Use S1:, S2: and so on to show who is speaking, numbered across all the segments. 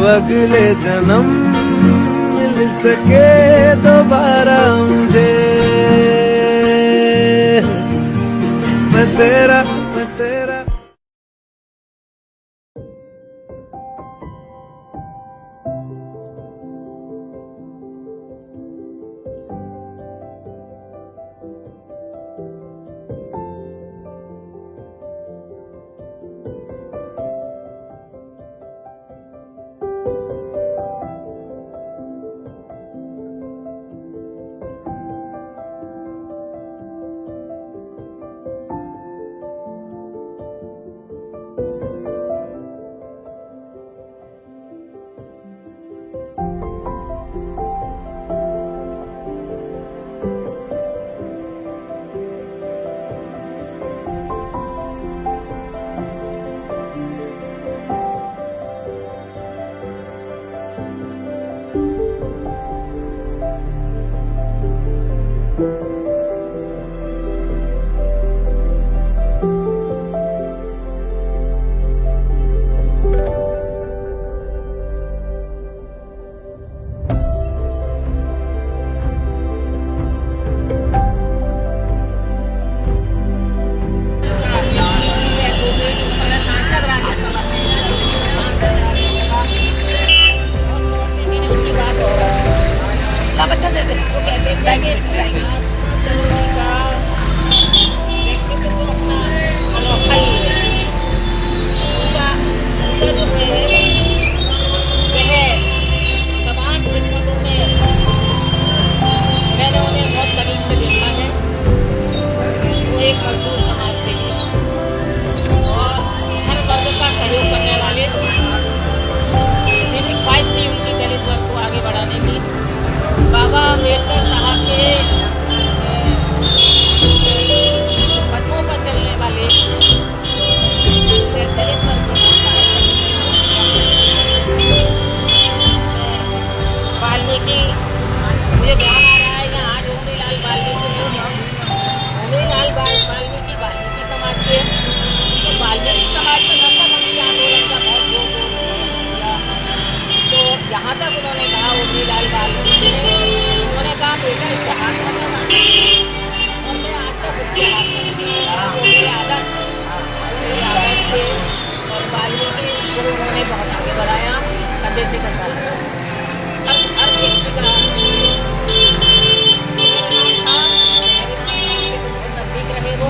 S1: अगले जन्म मिल सके दोबारा मुझे, मैं तेरा
S2: यहाँ तक उन्होंने कहा उर्मीलाल वाल्मीकि ने, उन्होंने कहा बेटा इसका हाथ बनाना, और मैं आज तक उसके हाथ में नहीं दिया। वो मेरे आदर्श थे और वाल्मीकि को उन्होंने बहुत आगे बढ़ाया, कंधे से कंधा लगा। हर व्यक्ति का नजदीक रहे वो।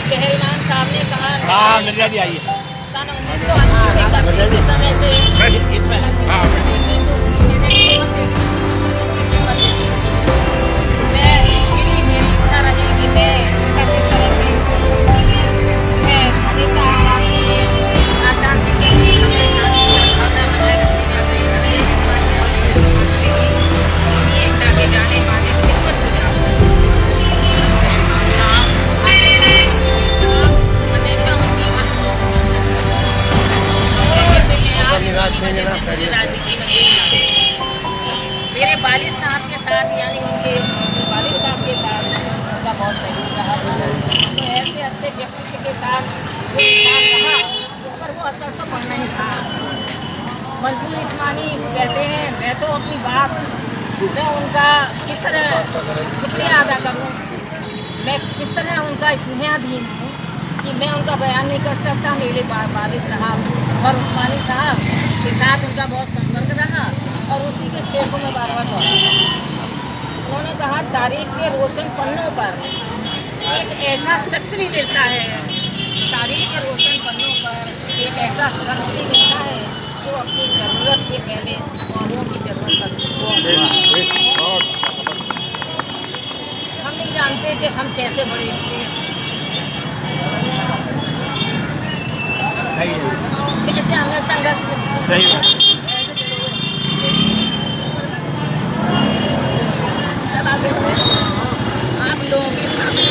S2: शहरीमान साहब ने कहा सन 1980 से समय से मैं मेरी इच्छा रहेगी मैं किस तरह से मैं हमेशा अशांति के भावना बनाए रखने एकता के जाने माने खिदमत हो जाऊँ। मेरे वालिद साहब के साथ यानी उनके वालिद साहब के साथ उनका बहुत सहयोग रहा था। तो ऐसे अच्छे व्यक्ति के साथ वो इंसान रहा, उस पर वो असर तो पड़ना ही था। मंसूर इस्मानी कहते हैं मैं तो अपनी बात मैं उनका किस तरह शुक्रिया अदा करूँ, मैं किस तरह उनका स्नेहाधीन हूँ कि मैं उनका बयान नहीं कर सकता। मेरे वालिद साहब और उस्मानी साहब के साथ उनका बहुत संपर्क रहा और उसी के शेर को मैं बार बार दोहराता। उन्होंने कहा तारीख के रोशन पन्नों पर एक ऐसा शख्स भी मिलता है, तारीख के रोशन पन्नों पर एक ऐसा शख्स भी मिलता है जो अपनी ज़रूरत से पहले औरों की ज़रूरत पर हम नहीं जानते कि हम कैसे बड़े कैसे हमें संघर्ष सही आप लोगों के सामने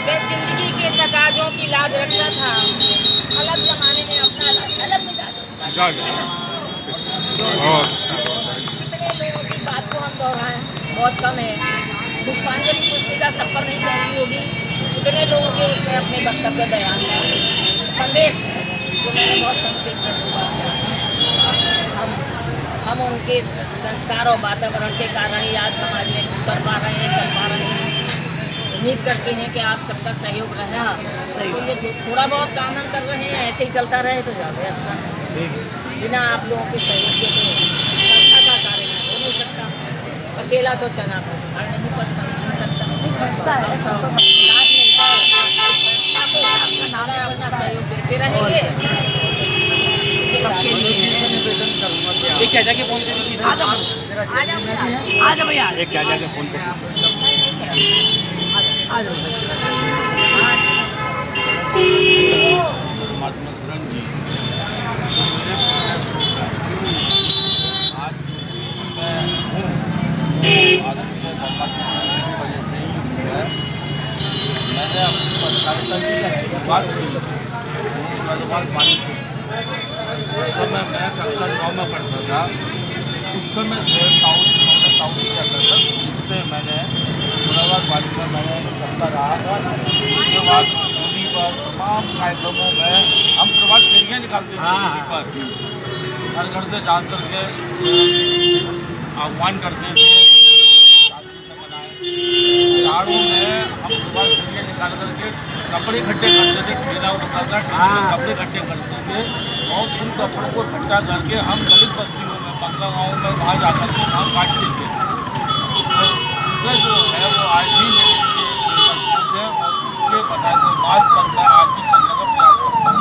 S2: मैं जिंदगी के तकाजों की लाज रखता था, अलग जमाने में अपना अलग मिजाज। कितने लोगों की बात को हम दोहराएं, बहुत कम है। पुष्पांजलि पुस्तिका सब पर नहीं पहुंची होगी, इतने लोगों के उसमें अपने वक्तव्य बयान संदेश है जो मैंने बहुत संक्षेप में बोला। हम उनके संस्कार और वातावरण के कारण ही आज समाज में कुछ कर पा रहे हैं, चल पा रहे हैं। उम्मीद करते हैं कि आप सबका सहयोग रहा। तो ये जो थोड़ा बहुत काम हम कर रहे हैं ऐसे ही चलता रहे तो ज़्यादा अच्छा है। बिना आप लोगों के सहयोग के तो संस्था का कार्य हो नहीं सकता। अकेला तो चना नहीं पर सकता, संस्था है, संस्था को अपना सहयोग देते रहेंगे सबके लिए।
S3: एक चाचा के फोन से की थी।
S2: आजा भैया,
S3: एक चाचा के फोन से
S4: मैंने अपनी बात की उस समय मैं कक्षा 9 में पढ़ता था। उस समय जो साउथ क्या करता था उससे मैंने मुरादाबाद वाली में मैंने करता रहा था। उसके बाद टीवी पर तमाम कार्यक्रमों में हम प्रभात फेरियाँ निकालते थे टीवी पर, हर घर से जा करके आह्वान करते थे। झाड़ू में हम प्रभात फेरियाँ निकाल करके कपड़े इकट्ठे करते थे, ठेला उठता था, कपड़े इकट्ठे करते थे और उन कपड़ों को इकट्ठा करके हम दलित बस्तियों में, बंगला गाँव में वहाँ जाकर के धान काटते थे। उससे जो है वो आज भी मेरे मजबूत है और उसके बताए हुए बात करना आज भी करने का प्रयास करता हूँ।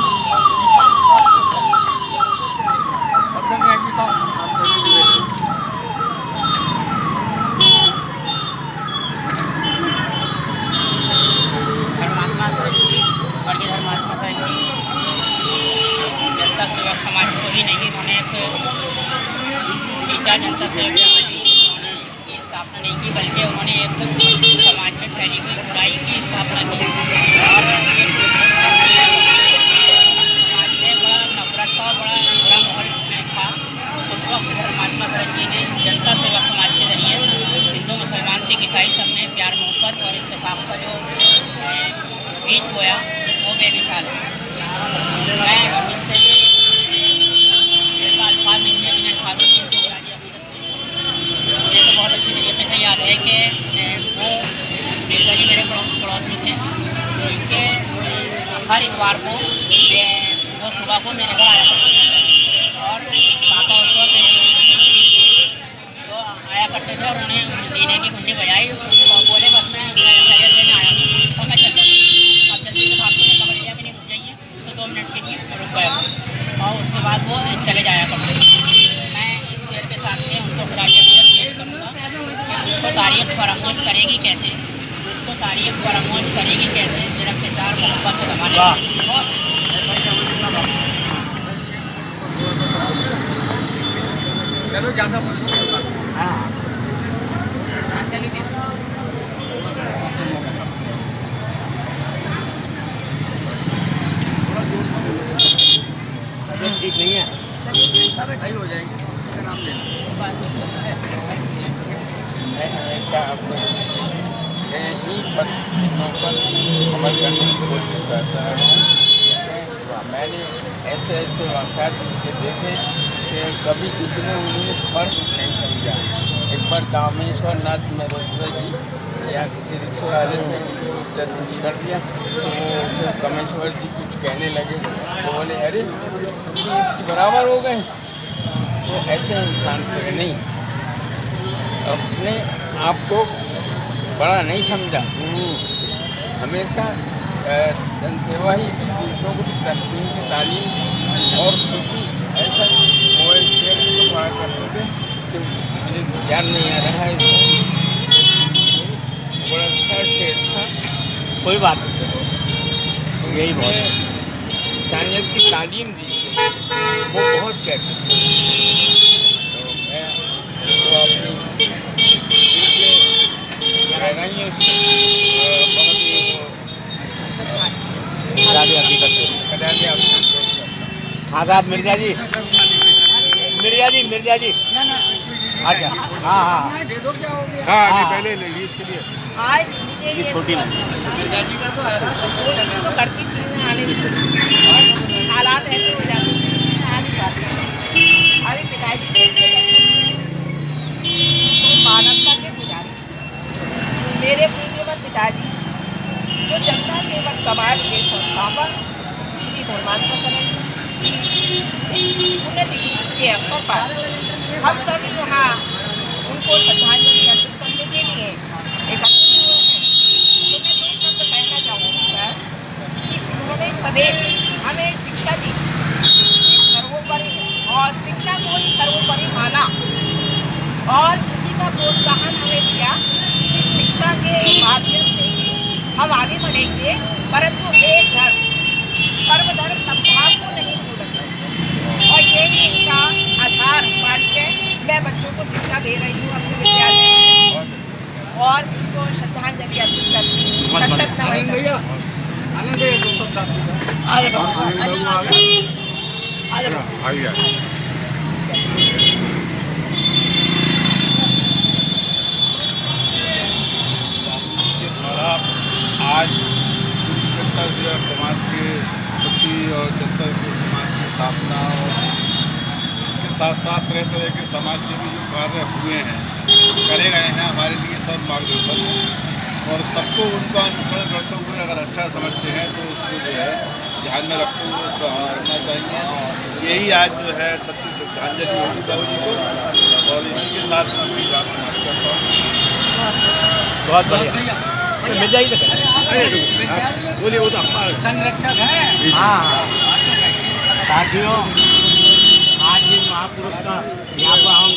S2: जनता सेवक समाज को ही नहीं, उन्होंने एक सीधा जनता सेवक समाज की उन्होंने की स्थापना नहीं की, बल्कि उन्होंने एक समाज में फैली हुई बुराई की स्थापना की और समाज में बड़ा नफरत का बड़ा बुरा माहौल था। उस वक्त परमात्मा साहब जी ने जनता सेवक समाज के जरिए हिंदू मुसलमान सिख ईसाई सब में प्यार मोहब्बत और इत्तेफाक का जो बीज बोया वो बेमिसाल है। मैं इससे अल्फाज मिलने बिना खाते मुझे तो बहुत अच्छी तरीके से याद है कि वो बिरला जी मेरे पड़ोस में थे। इनके हर इतवार को वो सुबह को मेरे घर आया करते थे और पापा उस वक्त वो आया करते थे और उन्हें जीने की कुंडी बजाई और बोले बस मैं खैरियत लेने आया हूँ और मैं चल अब जल्दी से भागते हैं कमरिया में नहीं रुक जाइए तो 2 मिनट के लिए रुक गया और उसके बाद वो चले जाया करते थे। मैं इस शेर के साथ में उनको तारीफ पेश करूँगा कि उसको तारीफ फरामोश करेगी कैसे, उसको तारीफ फरामोश करेगी कैसे, मेरा किरदार मोहब्बत को दबाने
S4: ज़्यादा
S3: ठीक नहीं है,
S4: सही हो जाएंगे। मैं हमेशा अपने ही बच्चों पर अमल करने की कोशिश करता हूँ। मैंने ऐसे वाक़यात देखे कि कभी किसी ने उन्हें फर्क नहीं समझा। एक बार कामेश्वर नाथ में रोजगा जी या किसी रिक्शे वाले से कर दिया तो वो कामेश्वर जी कुछ कहने लगे तो बोले अरे तुम इसके बराबर हो गए। तो ऐसे इंसान को नहीं, अपने आप को बड़ा नहीं समझा, हमेशा जनसेवा ही दूसरों को तरक्की की तालीम और खुशी ऐसा मोबाइल शेयर को पढ़ा करते थे कि मुझे याद नहीं आ रहा है। बड़ा अच्छा शेयर था,
S3: कोई बात नहीं, यही बहुत
S4: इंसानियत की तालीम दी वो बहुत कहते थे। तो मैं वो अपनी गहराइयों से बहुत ही
S3: हाँ साहब मिर्जा जी, मिर्जा जी, मिर्जा जी। अच्छा हाँ हाँ
S4: हाँ अभी पहले ले लीजिए इसके लिए।
S2: आज मुझे
S3: ये
S2: ये
S3: छोटी नहीं
S2: तो करती थी मैं आने में, हालात ऐसे हो जाते थे मैं आ नहीं पाती। अभी पिताजी तो मानवता के पुजारी मेरे पूज्यवर पिताजी जो जनता सेवक समाज के संस्थापक श्री धर्मात्मा सरन जी पुण्यतिथि के अवसर पर हम सभी यहाँ उनको श्रद्धांजलि अर्पित करने के लिए एकत्रित हुए हैं। तो मैं दो शब्द कहना चाहूँगी सर कि उन्होंने सदैव हमें शिक्षा दी, सर्वोपरि और शिक्षा को ही सर्वोपरि माना और किसी का प्रोत्साहन हमें दिया कि शिक्षा के माध्यम से हम आगे बढ़ेंगे, परंतु एक धर्म सर्वधर्म सद्भाव को नहीं भूलेंगे। और यही इनका आधार मान के मैं बच्चों को शिक्षा दे रही हूँ अपने विद्यालय में और उनको श्रद्धांजलि अर्पित करती हूँ।
S4: आज जनता सेवा समाज के प्रति और जनता सेवा समाज की स्थापना और इसके साथ साथ तरह तरह के समाज सेवी जो कार्य हुए हैं करे गए हैं हमारे लिए सब मार्गदर्शन और सबको उनका अनुसरण करते हुए अगर अच्छा समझते हैं तो उसको जो है ध्यान में रखते हुए उसको अमल करना चाहिए। यही आज जो है सच्ची श्रद्धांजलि होगी बाबू जी को और इसी के साथ मैं अपनी बात समाप्त करता हूँ।
S3: बहुत बढ़िया मिल जाएगी
S4: बोलिए वो तो
S2: संरक्षक है।
S3: हाँ साथियों आज भी महापुरुष का यहाँ पर हम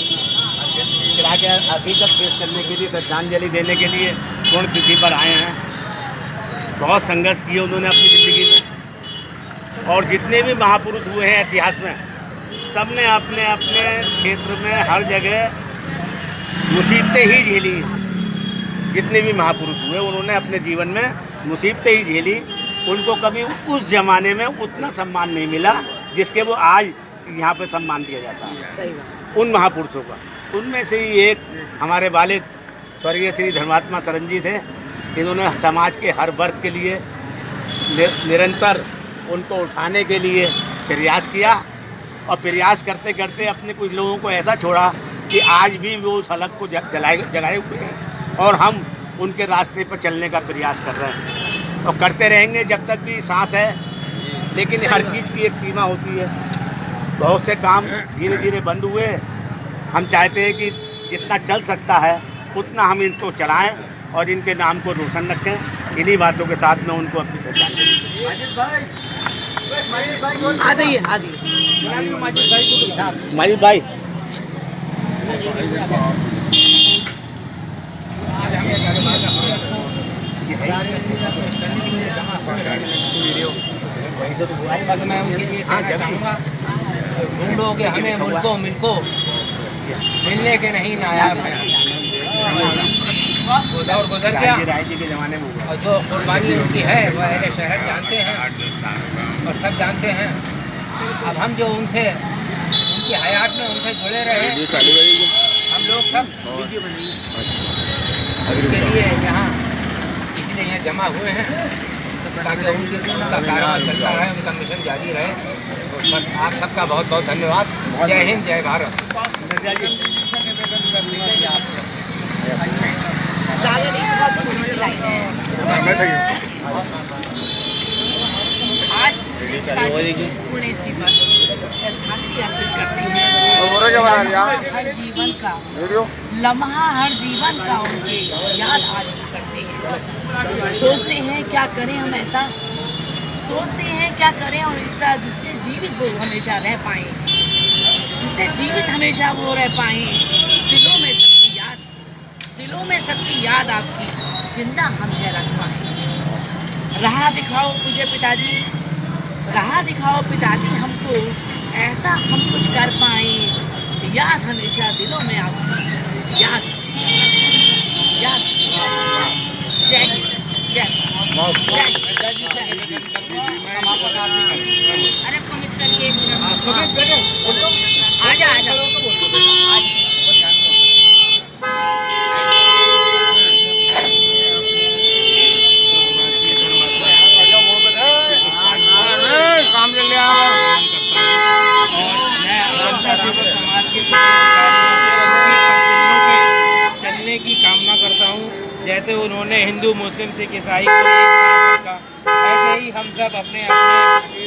S3: करा के हकीकत पेश करने के लिए श्रद्धांजलि देने के लिए पूर्ण तिथि पर आए हैं। बहुत संघर्ष किए उन्होंने अपनी ज़िंदगी में और जितने भी महापुरुष हुए हैं इतिहास में सब ने अपने अपने क्षेत्र में हर जगह मुसीबतें ही झेली। जितने भी महापुरुष हुए उन्होंने अपने जीवन में मुसीबतें ही झेली। उनको कभी उस ज़माने में उतना सम्मान नहीं मिला जिसके वो आज यहाँ पे सम्मान दिया जाता है।
S2: सही बात।
S3: उन महापुरुषों का उनमें से ही एक हमारे वालिद स्वर्गीय श्री धर्मात्मा सरन जी थे। इन्होंने समाज के हर वर्ग के लिए निरंतर उनको उठाने के लिए प्रयास किया और प्रयास करते करते अपने कुछ लोगों को ऐसा छोड़ा कि आज भी वो उस हलक को जगाए हुए हैं और हम उनके रास्ते पर चलने का प्रयास कर रहे हैं और करते रहेंगे जब तक भी सांस है। लेकिन हर चीज़ की एक सीमा होती है। बहुत से काम धीरे धीरे बंद हुए। हम चाहते हैं कि जितना चल सकता है उतना हम इनको चलाएं और इनके नाम को रोशन रखें। इन्हीं बातों के साथ में उनको अपनी श्रद्धांजलि।
S2: आ जाइए
S3: माजिद भाई
S2: मैं उनके लिए कहना चाहूँगा ढूंढोगे हमें मुल्को मिलको मिलने के नहीं नायाब है। और गुजर गया
S3: के ज़माने में हुआ
S2: और जो कुर्बानी उनकी है वह अहले शहर जानते हैं और सब जानते हैं। अब हम जो उनसे उनकी हयात में उनसे जुड़े रहे हम लोग सब उनके लिए यहाँ इसलिए यहाँ जमा हुए हैं ताकि उनका कारोबार चलता रहे, उनका मिशन जारी रहे। बस आप सबका बहुत बहुत धन्यवाद। जय हिंद, जय भारत। आज पुण्यतिथि पर श्रद्धांजलि अर्पित करते हैं। हर जीवन का लम्हा, हर जीवन का उनकी याद आज करते हैं। सोचते हैं क्या करें हम ऐसा, सोचते हैं क्या करें और इस तरह जिससे जीवित वो हमेशा रह पाएँ, जिससे जीवित हमेशा वो रह पाएँ। दिलों में सबकी याद, दिलों में सबकी याद आपकी जिंदा हम है रख पाएँ। राह दिखाओ मुझे पिताजी, राह दिखाओ पिताजी हमको, ऐसा हम कुछ कर पाएँ। याद हमेशा दिलों में आपकी याद याद। जय जय अरे कमिश्नर ये आजा आजा।
S5: कामना करता हूँ जैसे उन्होंने हिंदू मुस्लिम सिख ईसाई को एक साथ रखा, ऐसे ही हम सब अपने अपने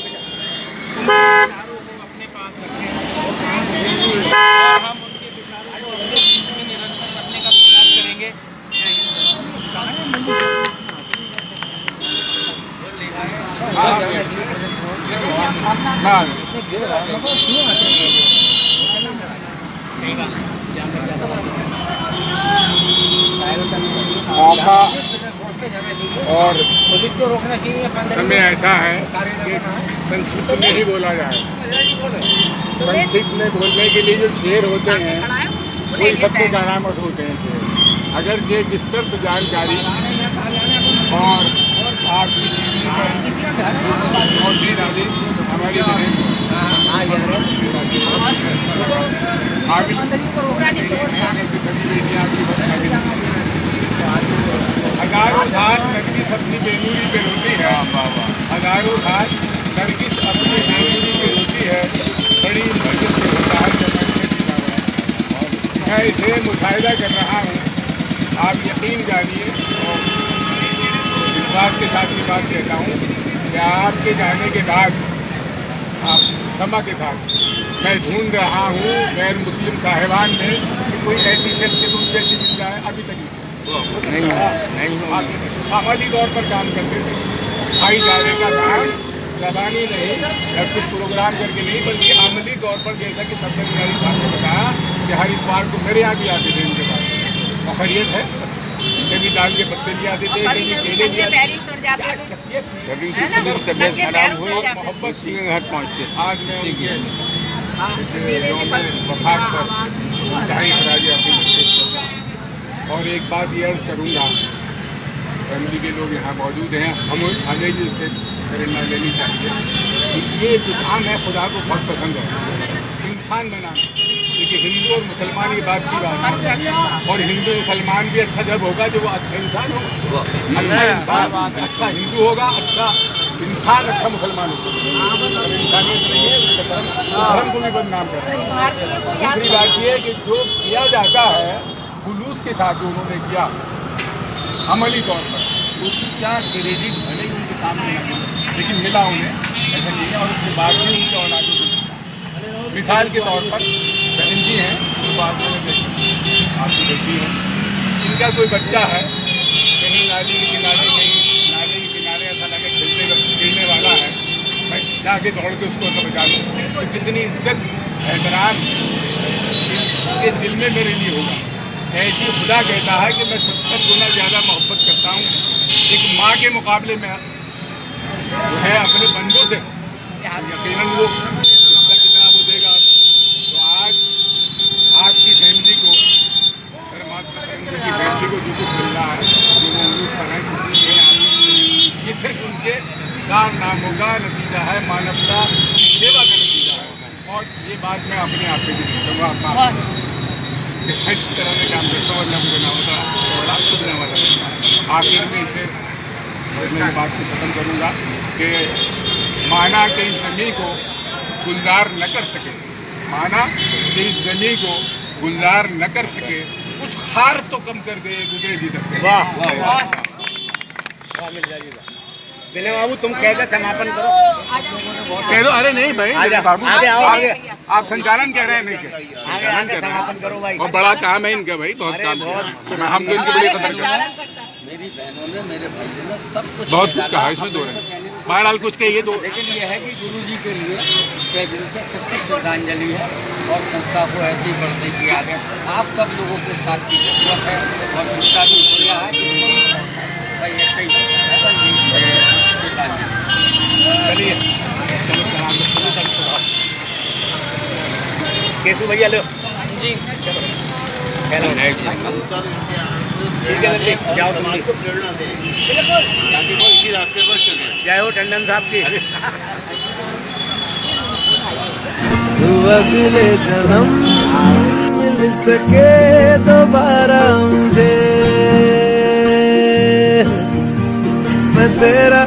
S5: विचारों को अपने पास रखें और हम उनके विचारों को अपने जीवन में निरंतर रखने का प्रयास करेंगे।
S6: मौका और
S5: इसको रोकना चाहिए।
S6: समय ऐसा है कि संस्कृत में ही बोला जाए। संस्कृत में बोलने के लिए जो शेर होते हैं वही सबसे करामत होते हैं शेर। अगर ये विस्तृत जानकारी और आपकी डाली हमारी हजारों घाट नरगिस अपनी बेलूरी पे रोती है। हजारों घाट नरगिस अपनी बेलूरी पे रोती है, बड़ी मर्जित से होता है जब मैं इसे मुशाहिदा कर रहा हूँ। आप यकीन जानिए और विश्वास के साथ ये बात कहता हूँ कि आपके जाने के बाद आप क्षमा के साथ मैं ढूंढ रहा हूँ गैर मुस्लिम साहिबान में कि कोई ऐसी शख्स जैसी मिल जाए। अभी तक नहीं अमली तौर पर काम करते थे, भाईचारे का काम जबानी नहीं या कुछ प्रोग्राम करके नहीं बल्कि अमली तौर पर, जैसा कि सबसे मेरी साहब ने बताया कि हर इतवार को मेरे यहाँ भी आते थे इनके पास। और खैरियत है, कभी दाल के पत्ते भी आते थे, कभी केले भी आते थे, कभी तबियत खराब हुई मोहब्बत से घर पहुँचते। आज मैं उनके वफात पर और एक बात ये अर्ज करूँगा, फैमिली के लोग यहाँ मौजूद हैं, हमें भी इससे प्रेरणा लेनी चाहिए कि ये जो काम है खुदा को बहुत पसंद है, इंसान बनाना। देखिए हिंदू और मुसलमान की बात की बात है, और हिंदू मुसलमान भी अच्छा जब होगा जब वो अच्छा इंसान होगा। अच्छा इंसान अच्छा हिंदू होगा, अच्छा इंसान अच्छा मुसलमान होगा। इंसानियत नहीं है धर्म को भी बदनाम करता है। दूसरी बात ये है कि जो किया जाता है खुलूस के साथ जो उन्होंने किया अमली तौर पर, उसकी क्या क्रेडिट भले ही उनके सामने न मिले, लेकिन मिला उन्हें, ऐसा नहीं है। और उसके बाद भी उनके औलादों को मिसाल के तौर पर बहन जी हैं जो बात में आपकी देखी है, इनका कोई बच्चा है कहीं नाली के किनारे ऐसा लगे खेलने वाला है, मैं जाके दौड़ के उसको बचा लूँ तो कितनी इज्जत एहतराम के दिल में मेरे लिए होगा। ऐसी खुदा कहता है कि मैं 70 गुना ज़्यादा मोहब्बत करता हूँ एक माँ के मुकाबले में जो है अपने बंदों से। यकीनन वो उसका कितना वो देगा। तो आज आपकी फैमिली को, परमात्मा की फैमिली को जो कुछ मिल रहा है, जो वो उम्मीद कर रहे हैं, ये सिर्फ उनके कारनामों का नतीजा है, मानवता सेवा का नतीजा है। और ये बात मैं अपने आप पे भी कहूँगा, इस तरह से काम करता हूँ, अल्लाह मुझे ना होता और आपको भी ना होता। आखिर में इसे मैं बात को ख़त्म करूँगा कि माना कि इस ज़मीन को गुलजार न कर सके, माना कि इस ज़मीन को गुलजार न कर सके, कुछ हार तो कम कर दे, गुजरे जी सकते।
S3: वाह वाह वाह, मिल जाएगा। विनय बाबू तुम कैसे समापन करो,
S6: कह दो। अरे नहीं भाई बाबू,
S3: आगे
S6: आप संचालन कह रहे हैं, नहीं
S3: आगे समापन करो भाई।
S6: बहुत बड़ा काम है इनका भाई, बहुत काम है। हम तो इनकी बड़ी कदर करते हैं।
S4: मेरी बहनों ने, मेरे भाइयों ने सब कुछ
S6: बहुत कुछ कहा, इसमें दो रहे बहरहाल कुछ कहिए तो।
S4: लेकिन यह है कि गुरु जी के लिए तहे दिल से सच्ची श्रद्धांजलि है और संस्था को ऐसे ही बढ़ते किया आगे। आप सब लोगों के साथ की जरूरत है और उसका भी शुक्रिया है कि भाई ऐसे ही
S3: चलिए केसु भैया लो जी, ठीक है जाओ तुम प्रेरणा दे, इसी रास्ते पर चले। जय हो टंडन साहब की।
S1: तू अगले जन्म मिल सके दोबारा मुझे, मैं तेरा